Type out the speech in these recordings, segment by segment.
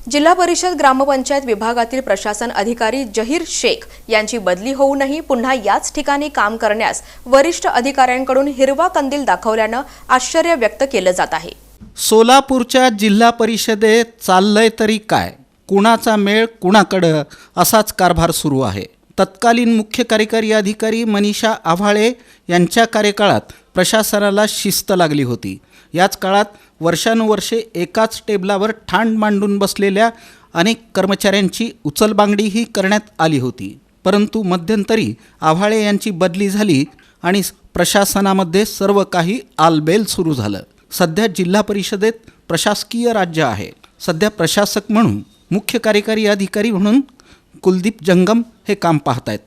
जिल्हा परिषद ग्रामपंचायत विभागातील प्रशासन अधिकारी जहीर शेख यांची बदली होऊनही पुन्हा याच ठिकाणी काम करण्यास वरिष्ठ अधिकाऱ्यांकडून हिरवा कंदील दाखवल्यानं आश्चर्य व्यक्त केलं जात आहे। सोलापूरच्या जिल्हा परिषदेत चाललंय तरी काय, कुणाचा मेळ कुणाकडं असाच कारभार सुरू आहे। तत्कालीन मुख्य कार्यकारी अधिकारी मनीषा आव्हाळे यांच्या कार्यकाळात प्रशासनाला शिस्त लागली होती। याच काळात वर्षानुवर्षे एकाच टेबलावर ठाण मांडून बसलेल्या अनेक कर्मचाऱ्यांची उचलबांगडीही करण्यात आली होती। परंतु मध्यंतरी आव्हाळे यांची बदली झाली आणि प्रशासनामध्ये सर्व काही आलबेल सुरू झालं। सध्या जिल्हा परिषदेत प्रशासकीय राज्य आहे। सध्या प्रशासक म्हणून मुख्य कार्यकारी अधिकारी म्हणून कुलदीप जंगम हे काम पाहतायत।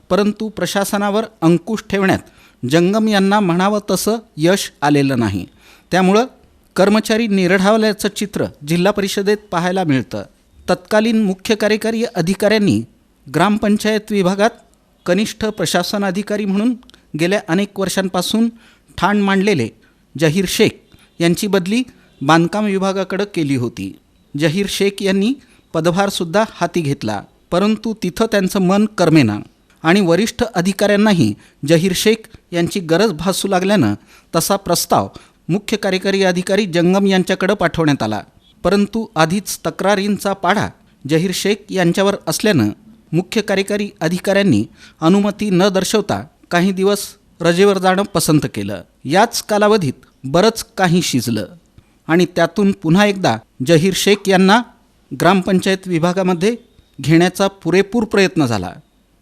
परंतु प्रशासनावर अंकुश ठेवण्यात जंगम यांना म्हणावं तसं यश आलेलं नाही। त्यामुळं कर्मचारी निरढावल्याचं चित्र जिल्हा परिषदेत पाहायला मिळतं। तत्कालीन मुख्य कार्यकारी अधिकाऱ्यांनी ग्रामपंचायत विभागात कनिष्ठ प्रशासन अधिकारी म्हणून गेल्या अनेक वर्षांपासून ठाण मांडलेले जहीर शेख यांची बदली बांधकाम विभागाकडे केली होती। जहीर शेख यांनी पदभारसुद्धा हाती घेतला, परंतु तिथं त्यांचं मन करमेना आणि वरिष्ठ अधिकाऱ्यांनाही जहीर शेख यांची गरज भासू लागल्यानं तसा प्रस्ताव मुख्य कार्यकारी अधिकारी जंगम यांच्याकडे पाठवण्यात आला। परंतु आधीच तक्रारींचा पाढा जहीर शेख यांच्यावर असल्यानं मुख्य कार्यकारी अधिकाऱ्यांनी अनुमती न दर्शवता काही दिवस रजेवर जाणं पसंत केलं। याच कालावधीत बरंच काही शिजलं आणि त्यातून पुन्हा एकदा जहीर शेख यांना ग्रामपंचायत विभागामध्ये घेण्याचा पुरेपूर प्रयत्न झाला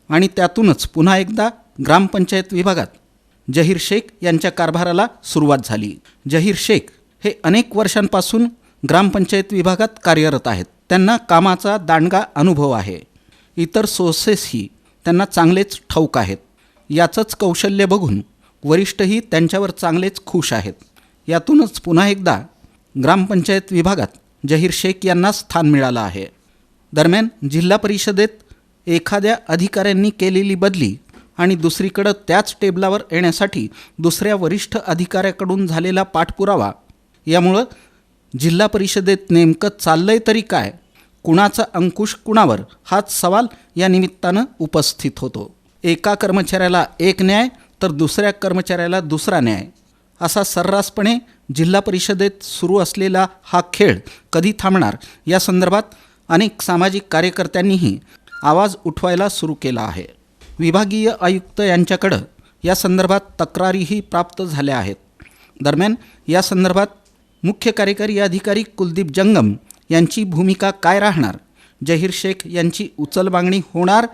आणि त्यातूनच पुन्हा एकदा ग्रामपंचायत विभागात जहीर शेख यांच्या कारभाराला सुरुवात झाली। जहीर शेख हे अनेक वर्षांपासून ग्रामपंचायत विभागात कार्यरत आहेत। त्यांना कामाचा दांडगा अनुभव आहे। इतर सोर्सेसही त्यांना चांगलेच ठाऊक आहेत। याचंच कौशल्य बघून वरिष्ठही त्यांच्यावर चांगलेच खुश आहेत। यातूनच पुन्हा एकदा ग्रामपंचायत विभागात जहीर शेख यांना स्थान मिळालं आहे। दरम्यान जिल्हा परिषदेत एखाद्या अधिकाऱ्यांनी केलेली बदली आणि दुसरीकडं त्याच टेबलावर येण्यासाठी दुसऱ्या वरिष्ठ अधिकाऱ्याकडून झालेला पाठपुरावा यामुळं जिल्हा परिषदेत नेमकं चाललंय तरी काय, कुणाचा अंकुश कुणावर हाच सवाल या निमित्तानं उपस्थित होतो। एका कर्मचाऱ्याला एक न्याय तर दुसऱ्या कर्मचाऱ्याला दुसरा न्याय असा सर्रासपणे जिल्हा परिषदेत सुरू असलेला हा खेळ कधी थांबणार या संदर्भात अनेक सामाजिक कार्यकर्त्यांनीही आवाज उठवायला सुरू केला आहे। विभागीय आयुक्त यांच्याकडं या संदर्भात तक्रारीही प्राप्त झाल्या आहेत। दरम्यान या संदर्भात मुख्य कार्यकारी अधिकारी कुलदीप जंगम यांची भूमिका काय राहणार, जहीर शेख यांची उचलबांगणी होणार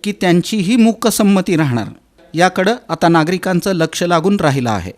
की त्यांचीही मूकसंमती राहणार, याकडं आता नागरिकांचं लक्ष लागून राहिलं आहे।